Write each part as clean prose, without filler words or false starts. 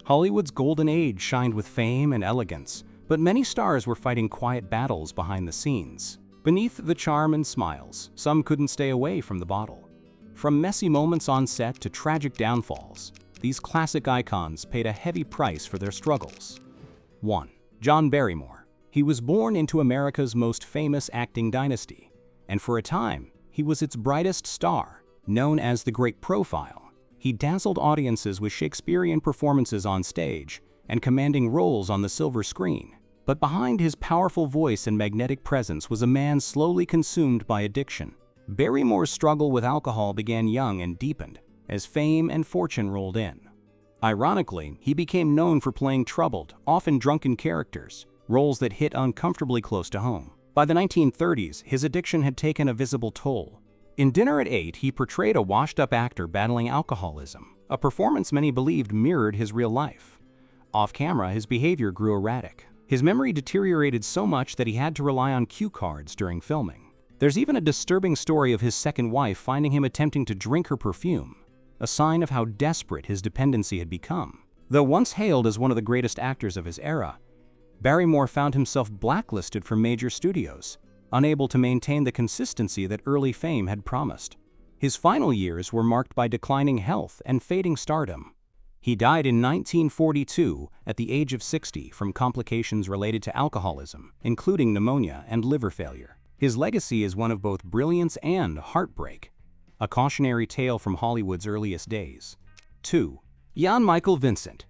Hollywood's golden age shined with fame and elegance, but many stars were fighting quiet battles behind the scenes. Beneath the charm and smiles, some couldn't stay away from the bottle. From messy moments on set to tragic downfalls, these classic icons paid a heavy price for their struggles. 1. John Barrymore. He was born into America's most famous acting dynasty, and for a time, he was its brightest star. Known as the Great Profile, he dazzled audiences with Shakespearean performances on stage and commanding roles on the silver screen. But behind his powerful voice and magnetic presence was a man slowly consumed by addiction. Barrymore's struggle with alcohol began young and deepened as fame and fortune rolled in. Ironically, he became known for playing troubled, often drunken characters, roles that hit uncomfortably close to home. By the 1930s, his addiction had taken a visible toll. In Dinner at 8, he portrayed a washed-up actor battling alcoholism, a performance many believed mirrored his real life. Off-camera, his behavior grew erratic. His memory deteriorated so much that he had to rely on cue cards during filming. There's even a disturbing story of his second wife finding him attempting to drink her perfume, a sign of how desperate his dependency had become. Though once hailed as one of the greatest actors of his era, Barrymore found himself blacklisted from major studios, unable to maintain the consistency that early fame had promised. His final years were marked by declining health and fading stardom. He died in 1942 at the age of 60 from complications related to alcoholism, including pneumonia and liver failure. His legacy is one of both brilliance and heartbreak, a cautionary tale from Hollywood's earliest days. 2. Jan Michael Vincent.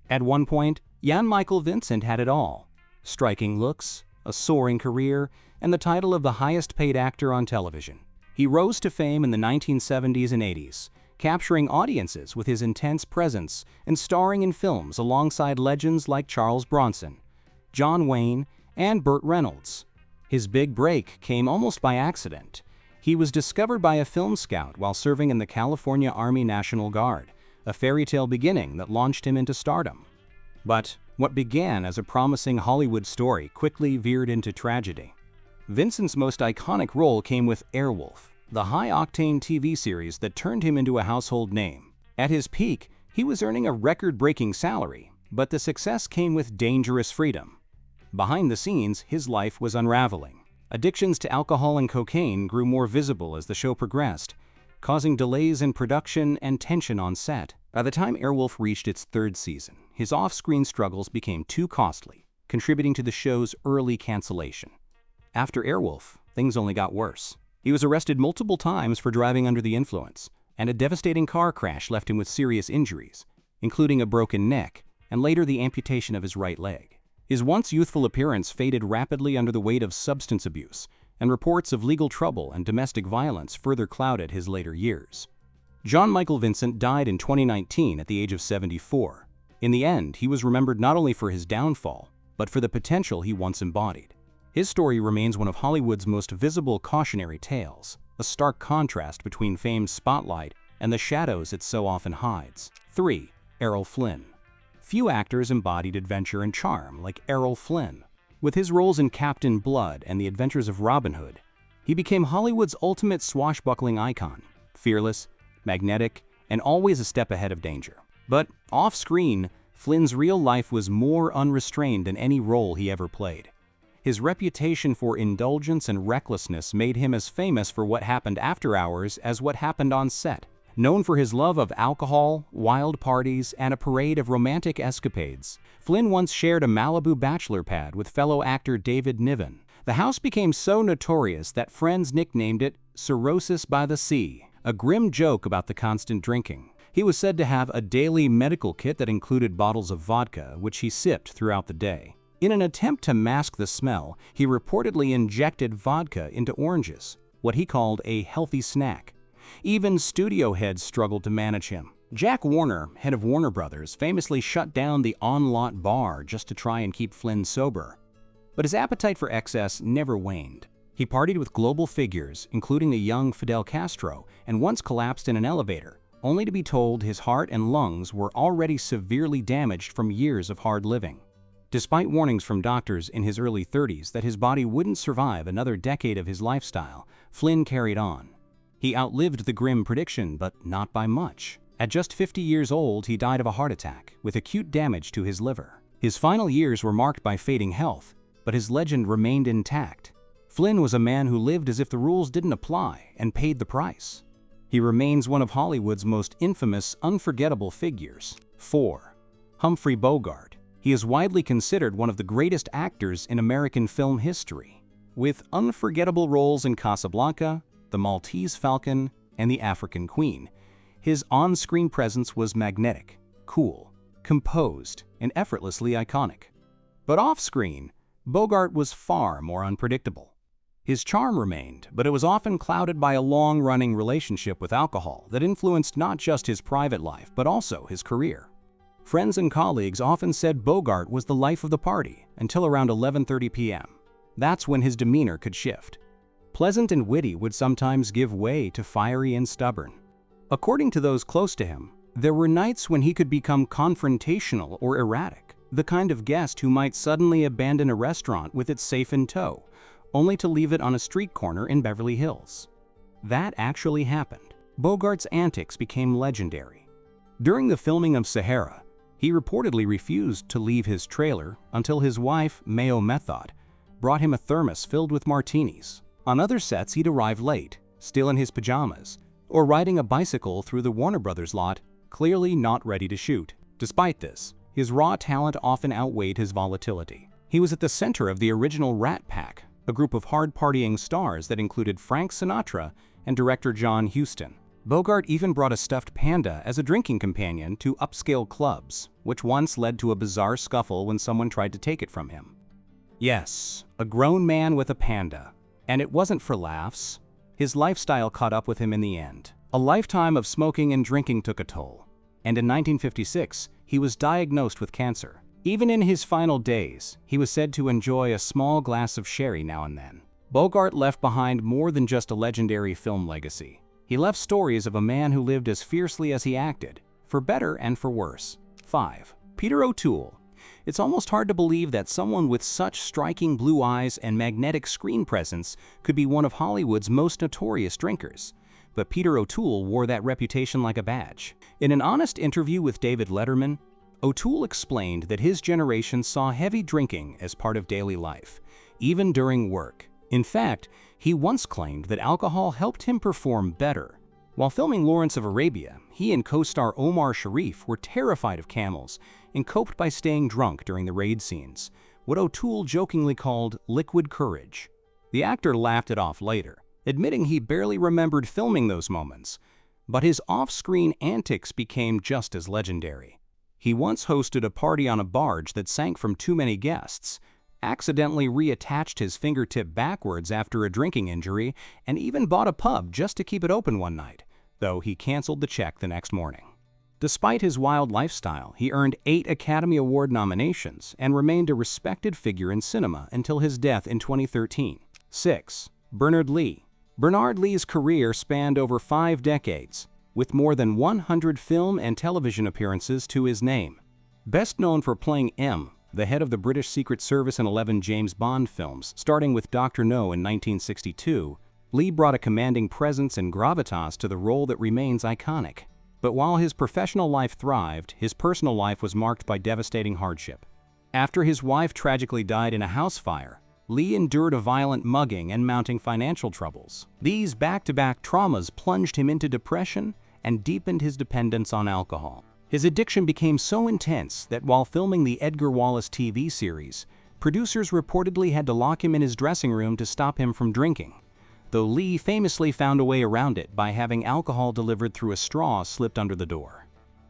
At one point, Jan Michael Vincent had it all: striking looks, a soaring career, and the title of the highest-paid actor on television. He rose to fame in the 1970s and 80s, capturing audiences with his intense presence and starring in films alongside legends like Charles Bronson, John Wayne, and Burt Reynolds. His big break came almost by accident. He was discovered by a film scout while serving in the California Army National Guard, a fairy tale beginning that launched him into stardom. But what began as a promising Hollywood story quickly veered into tragedy. Vincent's most iconic role came with Airwolf, the high-octane TV series that turned him into a household name. At his peak, he was earning a record-breaking salary, but the success came with dangerous freedom. Behind the scenes, his life was unraveling. Addictions to alcohol and cocaine grew more visible as the show progressed, causing delays in production and tension on set. By the time Airwolf reached its third season, his off-screen struggles became too costly, contributing to the show's early cancellation. After Airwolf, things only got worse. He was arrested multiple times for driving under the influence, and a devastating car crash left him with serious injuries, including a broken neck and later the amputation of his right leg. His once youthful appearance faded rapidly under the weight of substance abuse, and reports of legal trouble and domestic violence further clouded his later years. Jan Michael Vincent died in 2019 at the age of 74. In the end, he was remembered not only for his downfall, but for the potential he once embodied. His story remains one of Hollywood's most visible cautionary tales, a stark contrast between fame's spotlight and the shadows it so often hides. 3. Errol Flynn. Few actors embodied adventure and charm like Errol Flynn. With his roles in Captain Blood and The Adventures of Robin Hood, he became Hollywood's ultimate swashbuckling icon, fearless, magnetic, and always a step ahead of danger. But off-screen, Flynn's real life was more unrestrained than any role he ever played. His reputation for indulgence and recklessness made him as famous for what happened after hours as what happened on set. Known for his love of alcohol, wild parties, and a parade of romantic escapades, Flynn once shared a Malibu bachelor pad with fellow actor David Niven. The house became so notorious that friends nicknamed it Cirrhosis by the Sea, a grim joke about the constant drinking. He was said to have a daily medical kit that included bottles of vodka, which he sipped throughout the day. In an attempt to mask the smell, he reportedly injected vodka into oranges, what he called a healthy snack. Even studio heads struggled to manage him. Jack Warner, head of Warner Brothers, famously shut down the On-Lot bar just to try and keep Flynn sober. But his appetite for excess never waned. He partied with global figures, including the young Fidel Castro, and once collapsed in an elevator, only to be told his heart and lungs were already severely damaged from years of hard living. Despite warnings from doctors in his early 30s that his body wouldn't survive another decade of his lifestyle, Flynn carried on. He outlived the grim prediction, but not by much. At just 50 years old, he died of a heart attack, with acute damage to his liver. His final years were marked by fading health, but his legend remained intact. Flynn was a man who lived as if the rules didn't apply and paid the price. He remains one of Hollywood's most infamous, unforgettable figures. 4. Humphrey Bogart. He is widely considered one of the greatest actors in American film history. With unforgettable roles in Casablanca, The Maltese Falcon, and The African Queen, his on-screen presence was magnetic, cool, composed, and effortlessly iconic. But off-screen, Bogart was far more unpredictable. His charm remained, but it was often clouded by a long-running relationship with alcohol that influenced not just his private life, but also his career. Friends and colleagues often said Bogart was the life of the party until around 11:30 p.m. That's when his demeanor could shift. Pleasant and witty would sometimes give way to fiery and stubborn. According to those close to him, there were nights when he could become confrontational or erratic, the kind of guest who might suddenly abandon a restaurant with its safe in tow, only to leave it on a street corner in Beverly Hills. That actually happened. Bogart's antics became legendary. During the filming of Sahara, he reportedly refused to leave his trailer until his wife, Mayo Method, brought him a thermos filled with martinis. On other sets, he'd arrive late, still in his pajamas, or riding a bicycle through the Warner Brothers lot, clearly not ready to shoot. Despite this, his raw talent often outweighed his volatility. He was at the center of the original Rat Pack, a group of hard-partying stars that included Frank Sinatra and director John Huston. Bogart even brought a stuffed panda as a drinking companion to upscale clubs, which once led to a bizarre scuffle when someone tried to take it from him. Yes, a grown man with a panda. And it wasn't for laughs. His lifestyle caught up with him in the end. A lifetime of smoking and drinking took a toll, and in 1956, he was diagnosed with cancer. Even in his final days, he was said to enjoy a small glass of sherry now and then. Bogart left behind more than just a legendary film legacy. He left stories of a man who lived as fiercely as he acted, for better and for worse. 5. Peter O'Toole. It's almost hard to believe that someone with such striking blue eyes and magnetic screen presence could be one of Hollywood's most notorious drinkers. But Peter O'Toole wore that reputation like a badge. In an honest interview with David Letterman, O'Toole explained that his generation saw heavy drinking as part of daily life, even during work. In fact, he once claimed that alcohol helped him perform better. While filming Lawrence of Arabia, he and co-star Omar Sharif were terrified of camels and coped by staying drunk during the raid scenes, what O'Toole jokingly called liquid courage. The actor laughed it off later, admitting he barely remembered filming those moments, but his off-screen antics became just as legendary. He once hosted a party on a barge that sank from too many guests, accidentally reattached his fingertip backwards after a drinking injury, and even bought a pub just to keep it open one night, though he canceled the check the next morning. Despite his wild lifestyle, he earned 8 Academy Award nominations and remained a respected figure in cinema until his death in 2013. 6. Bernard Lee. Bernard Lee's career spanned over 5 decades, with more than 100 film and television appearances to his name. Best known for playing M, the head of the British Secret Service in 11 James Bond films, starting with Dr. No in 1962, Lee brought a commanding presence and gravitas to the role that remains iconic. But while his professional life thrived, his personal life was marked by devastating hardship. After his wife tragically died in a house fire, Lee endured a violent mugging and mounting financial troubles. These back-to-back traumas plunged him into depression and deepened his dependence on alcohol. His addiction became so intense that while filming the Edgar Wallace TV series, producers reportedly had to lock him in his dressing room to stop him from drinking, though Lee famously found a way around it by having alcohol delivered through a straw slipped under the door.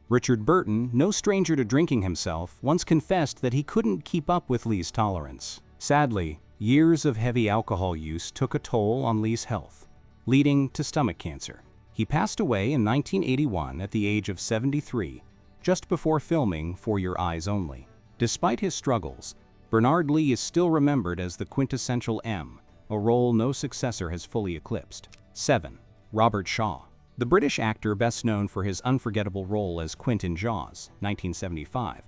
Richard Burton, no stranger to drinking himself, once confessed that he couldn't keep up with Lee's tolerance. Sadly, years of heavy alcohol use took a toll on Lee's health, leading to stomach cancer. He passed away in 1981 at the age of 73, just before filming For Your Eyes Only. Despite his struggles, Bernard Lee is still remembered as the quintessential M, a role no successor has fully eclipsed. 7. Robert Shaw. The British actor best known for his unforgettable role as Quint in Jaws, 1975,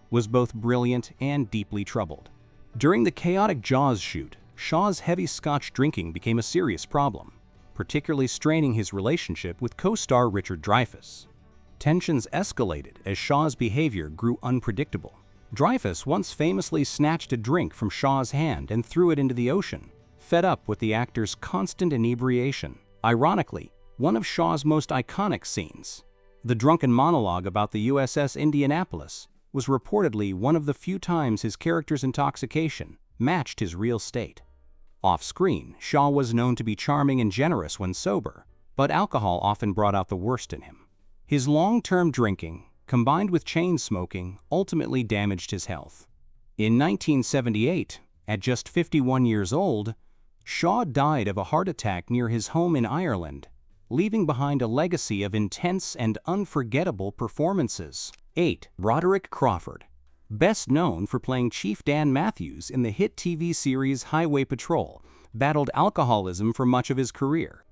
was both brilliant and deeply troubled. During the chaotic Jaws shoot, Shaw's heavy Scotch drinking became a serious problem, particularly straining his relationship with co-star Richard Dreyfuss. tensions escalated as Shaw's behavior grew unpredictable. Dreyfus once famously snatched a drink from Shaw's hand and threw it into the ocean, fed up with the actor's constant inebriation. Ironically, one of Shaw's most iconic scenes, the drunken monologue about the USS Indianapolis, was reportedly one of the few times his character's intoxication matched his real state. Off-screen, Shaw was known to be charming and generous when sober, but alcohol often brought out the worst in him. His long-term drinking, combined with chain smoking, ultimately damaged his health. In 1978, at just 51 years old, Shaw died of a heart attack near his home in Ireland, leaving behind a legacy of intense and unforgettable performances. 8. Broderick Crawford. Best known for playing Chief Dan Matthews in the hit TV series Highway Patrol, battled alcoholism for much of his career.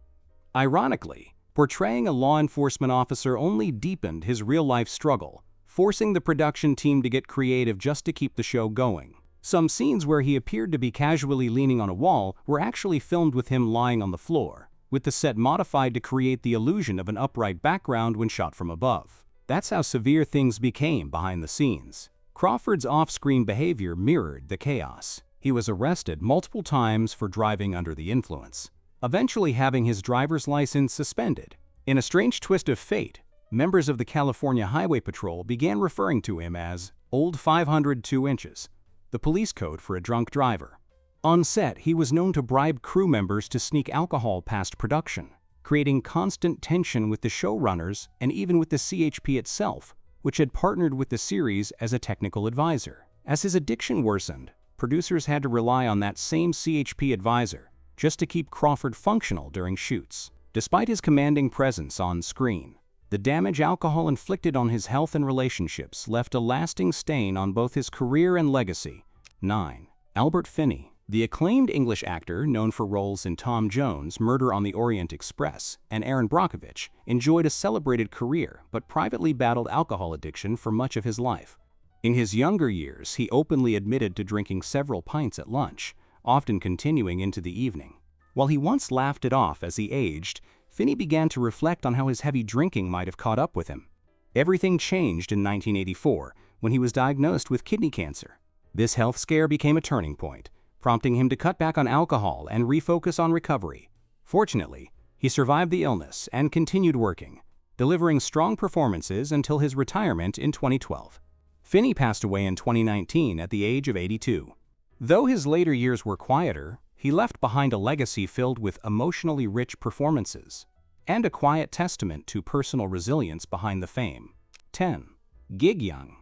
Ironically, portraying a law enforcement officer only deepened his real-life struggle, forcing the production team to get creative just to keep the show going. Some scenes where he appeared to be casually leaning on a wall were actually filmed with him lying on the floor, with the set modified to create the illusion of an upright background when shot from above. That's how severe things became behind the scenes. Crawford's off-screen behavior mirrored the chaos. He was arrested multiple times for driving under the influence, eventually having his driver's license suspended. In a strange twist of fate, members of the California Highway Patrol began referring to him as Old 502 Inches, the police code for a drunk driver. On set, he was known to bribe crew members to sneak alcohol past production, creating constant tension with the showrunners and even with the CHP itself, which had partnered with the series as a technical advisor. As his addiction worsened, producers had to rely on that same CHP advisor just to keep Crawford functional during shoots. Despite his commanding presence on screen, the damage alcohol inflicted on his health and relationships left a lasting stain on both his career and legacy. 9. Albert Finney. The acclaimed English actor, known for roles in Tom Jones' Murder on the Orient Express and Aaron Brockovich, enjoyed a celebrated career but privately battled alcohol addiction for much of his life. In his younger years, he openly admitted to drinking several pints at lunch, often continuing into the evening. While he once laughed it off as he aged, Finney began to reflect on how his heavy drinking might have caught up with him. Everything changed in 1984 when he was diagnosed with kidney cancer. This health scare became a turning point, prompting him to cut back on alcohol and refocus on recovery. Fortunately, he survived the illness and continued working, delivering strong performances until his retirement in 2012. Finney passed away in 2019 at the age of 82. Though his later years were quieter, he left behind a legacy filled with emotionally rich performances and a quiet testament to personal resilience behind the fame. 10. Gig Young.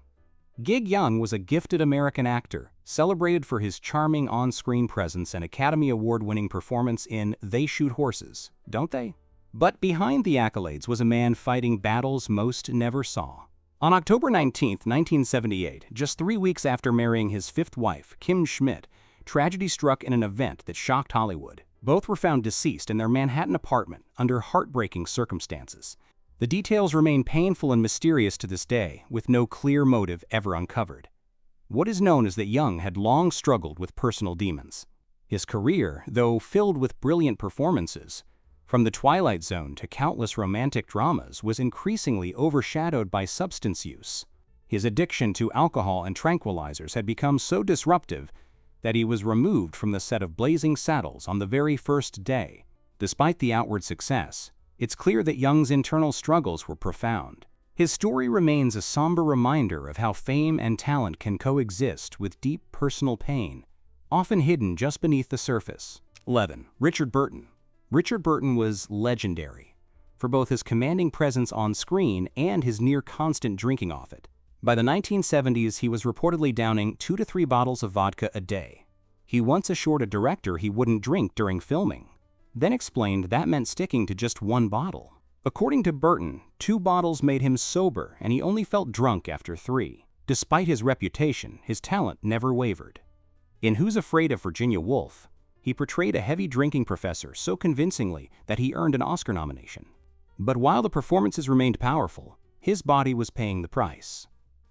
Gig Young was a gifted American actor, celebrated for his charming on-screen presence and Academy Award-winning performance in They Shoot Horses, Don't They? But behind the accolades was a man fighting battles most never saw. On October 19, 1978, just 3 weeks after marrying his fifth wife, Kim Schmidt, tragedy struck in an event that shocked Hollywood. Both were found deceased in their Manhattan apartment under heartbreaking circumstances. The details remain painful and mysterious to this day, with no clear motive ever uncovered. What is known is that Young had long struggled with personal demons. His career, though filled with brilliant performances, from The Twilight Zone to countless romantic dramas, was increasingly overshadowed by substance use. His addiction to alcohol and tranquilizers had become so disruptive that he was removed from the set of Blazing Saddles on the very first day. Despite the outward success, it's clear that Young's internal struggles were profound. His story remains a somber reminder of how fame and talent can coexist with deep personal pain, often hidden just beneath the surface. 11. Richard Burton. Richard Burton was legendary for both his commanding presence on screen and his near-constant drinking off it. By the 1970s, he was reportedly downing 2 to 3 bottles of vodka a day. He once assured a director he wouldn't drink during filming, then explained that meant sticking to just 1 bottle. According to Burton, 2 bottles made him sober and he only felt drunk after 3. Despite his reputation, his talent never wavered. In Who's Afraid of Virginia Woolf, he portrayed a heavy drinking professor so convincingly that he earned an Oscar nomination. But while the performances remained powerful, his body was paying the price.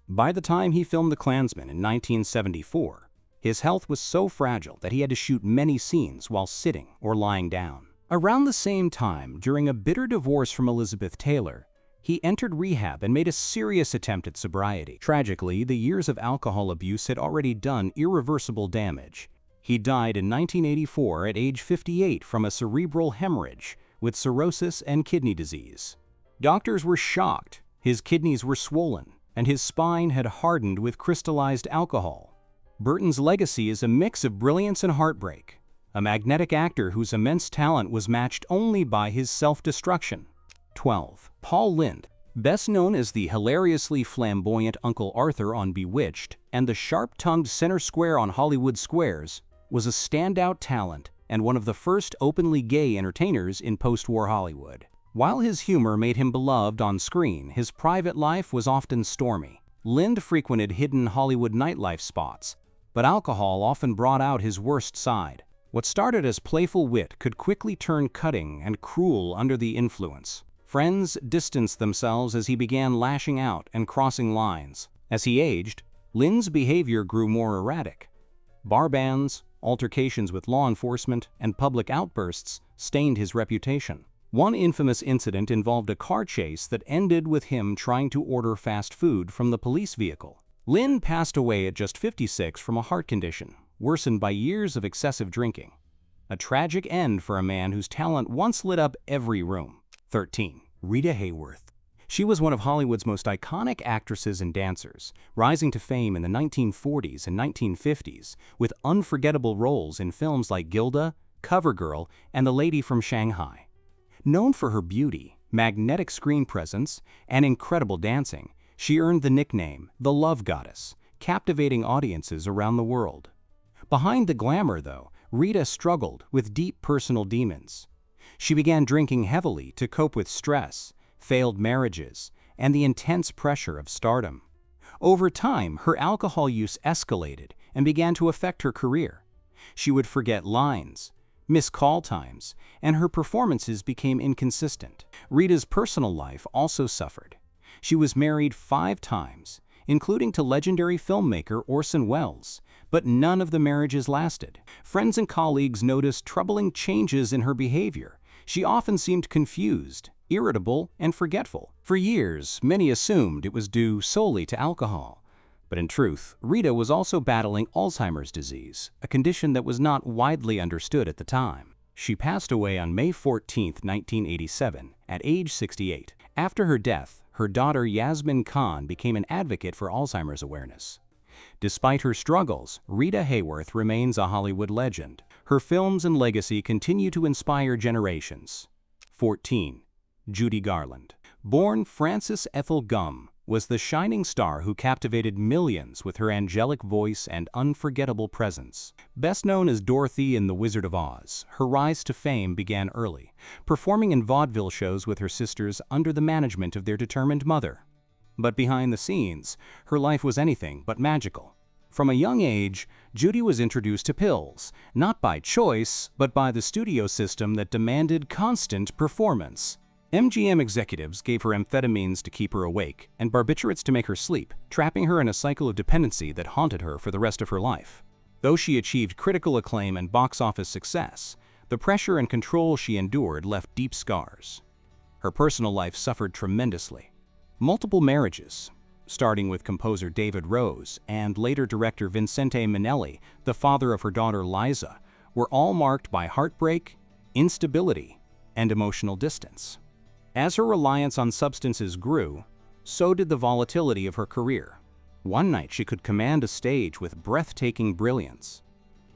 By the time he filmed The Klansman in 1974, his health was so fragile that he had to shoot many scenes while sitting or lying down. Around the same time, during a bitter divorce from Elizabeth Taylor, He entered rehab and made a serious attempt at sobriety. Tragically, the years of alcohol abuse had already done irreversible damage. He died in 1984 at age 58 from a cerebral hemorrhage with cirrhosis and kidney disease. Doctors were shocked. His kidneys were swollen, and his spine had hardened with crystallized alcohol. Burton's legacy is a mix of brilliance and heartbreak, a magnetic actor whose immense talent was matched only by his self-destruction. 12. Paul Lynde, best known as the hilariously flamboyant Uncle Arthur on Bewitched and the sharp-tongued center square on Hollywood Squares, was a standout talent and one of the first openly gay entertainers in post-war Hollywood. While his humor made him beloved on screen, his private life was often stormy. Lynde frequented hidden Hollywood nightlife spots, but alcohol often brought out his worst side. What started as playful wit could quickly turn cutting and cruel under the influence. Friends distanced themselves as he began lashing out and crossing lines. As he aged, Lynde's behavior grew more erratic. Bar bans, altercations with law enforcement, and public outbursts stained his reputation. One infamous incident involved a car chase that ended with him trying to order fast food from the police vehicle. Lynde passed away at just 56 from a heart condition, worsened by years of excessive drinking. A tragic end for a man whose talent once lit up every room. 13. Rita Hayworth. She was one of Hollywood's most iconic actresses and dancers, rising to fame in the 1940s and 1950s with unforgettable roles in films like Gilda, CoverGirl, and The Lady from Shanghai. Known for her beauty, magnetic screen presence, and incredible dancing, she earned the nickname the Love Goddess, captivating audiences around the world. Behind the glamour, though, Rita struggled with deep personal demons. She began drinking heavily to cope with stress, failed marriages, and the intense pressure of stardom. Over time, her alcohol use escalated and began to affect her career. She would forget lines, miss call times, and her performances became inconsistent. Rita's personal life also suffered. She was married 5 times, including to legendary filmmaker Orson Welles, but none of the marriages lasted. Friends and colleagues noticed troubling changes in her behavior. She often seemed confused, irritable, and forgetful. For years, many assumed it was due solely to alcohol. But in truth, Rita was also battling Alzheimer's disease, a condition that was not widely understood at the time. She passed away on May 14, 1987, at age 68. After her death, her daughter Yasmin Khan became an advocate for Alzheimer's awareness. Despite her struggles, Rita Hayworth remains a Hollywood legend. Her films and legacy continue to inspire generations. 14. Judy Garland. Born Frances Ethel Gum, was the shining star who captivated millions with her angelic voice and unforgettable presence. Best known as Dorothy in The Wizard of Oz, her rise to fame began early, performing in vaudeville shows with her sisters under the management of their determined mother. But behind the scenes, her life was anything but magical. From a young age, Judy was introduced to pills, not by choice, but by the studio system that demanded constant performance. MGM executives gave her amphetamines to keep her awake and barbiturates to make her sleep, trapping her in a cycle of dependency that haunted her for the rest of her life. Though she achieved critical acclaim and box office success, the pressure and control she endured left deep scars. Her personal life suffered tremendously. Multiple marriages, starting with composer David Rose and later director Vincente Minnelli, the father of her daughter Liza, were all marked by heartbreak, instability, and emotional distance. As her reliance on substances grew, so did the volatility of her career. One night she could command a stage with breathtaking brilliance.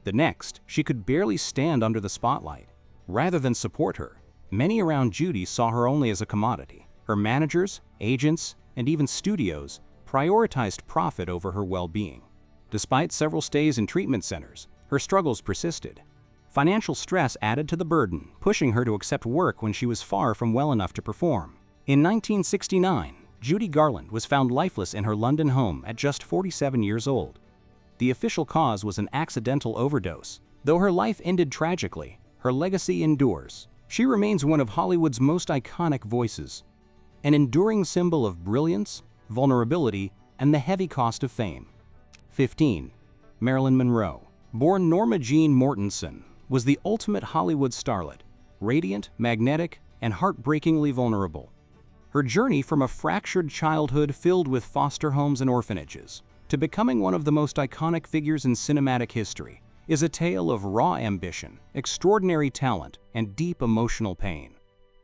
The next, she could barely stand under the spotlight. Rather than support her, many around Judy saw her only as a commodity. Her managers, agents, and even studios prioritized profit over her well-being. Despite several stays in treatment centers, her struggles persisted. Financial stress added to the burden, pushing her to accept work when she was far from well enough to perform. In 1969, Judy Garland was found lifeless in her London home at just 47 years old. The official cause was an accidental overdose. Though her life ended tragically, her legacy endures. She remains one of Hollywood's most iconic voices, an enduring symbol of brilliance, vulnerability, and the heavy cost of fame. 15. Marilyn Monroe. Born Norma Jean Mortensen, was the ultimate Hollywood starlet, radiant, magnetic, and heartbreakingly vulnerable. Her journey from a fractured childhood filled with foster homes and orphanages to becoming one of the most iconic figures in cinematic history is a tale of raw ambition, extraordinary talent, and deep emotional pain.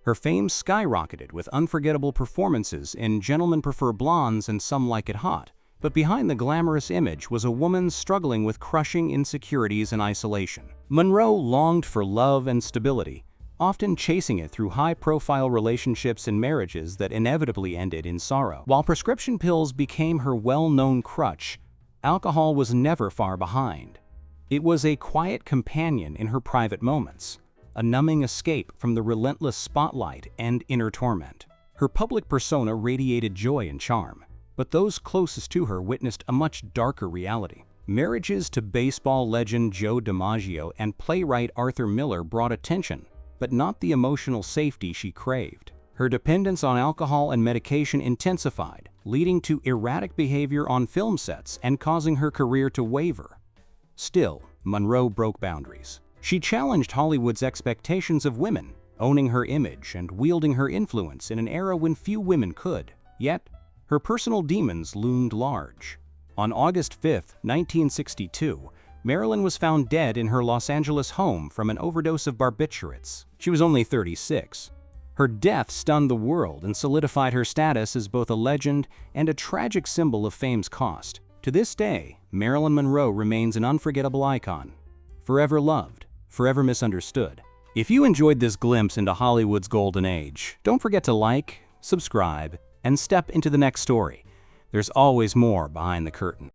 Her fame skyrocketed with unforgettable performances in Gentlemen Prefer Blondes and Some Like It Hot, but behind the glamorous image was a woman struggling with crushing insecurities and isolation. Monroe longed for love and stability, often chasing it through high-profile relationships and marriages that inevitably ended in sorrow. While prescription pills became her well-known crutch, alcohol was never far behind. It was a quiet companion in her private moments, a numbing escape from the relentless spotlight and inner torment. Her public persona radiated joy and charm, but those closest to her witnessed a much darker reality. Marriages to baseball legend Joe DiMaggio and playwright Arthur Miller brought attention, but not the emotional safety she craved. Her dependence on alcohol and medication intensified, leading to erratic behavior on film sets and causing her career to waver. Still, Monroe broke boundaries. She challenged Hollywood's expectations of women, owning her image and wielding her influence in an era when few women could. Yet, her personal demons loomed large. On August 5, 1962, Marilyn was found dead in her Los Angeles home from an overdose of barbiturates. She was only 36. Her death stunned the world and solidified her status as both a legend and a tragic symbol of fame's cost. To this day, Marilyn Monroe remains an unforgettable icon, forever loved, forever misunderstood. If you enjoyed this glimpse into Hollywood's golden age, don't forget to like, subscribe, and step into the next story. There's always more behind the curtain.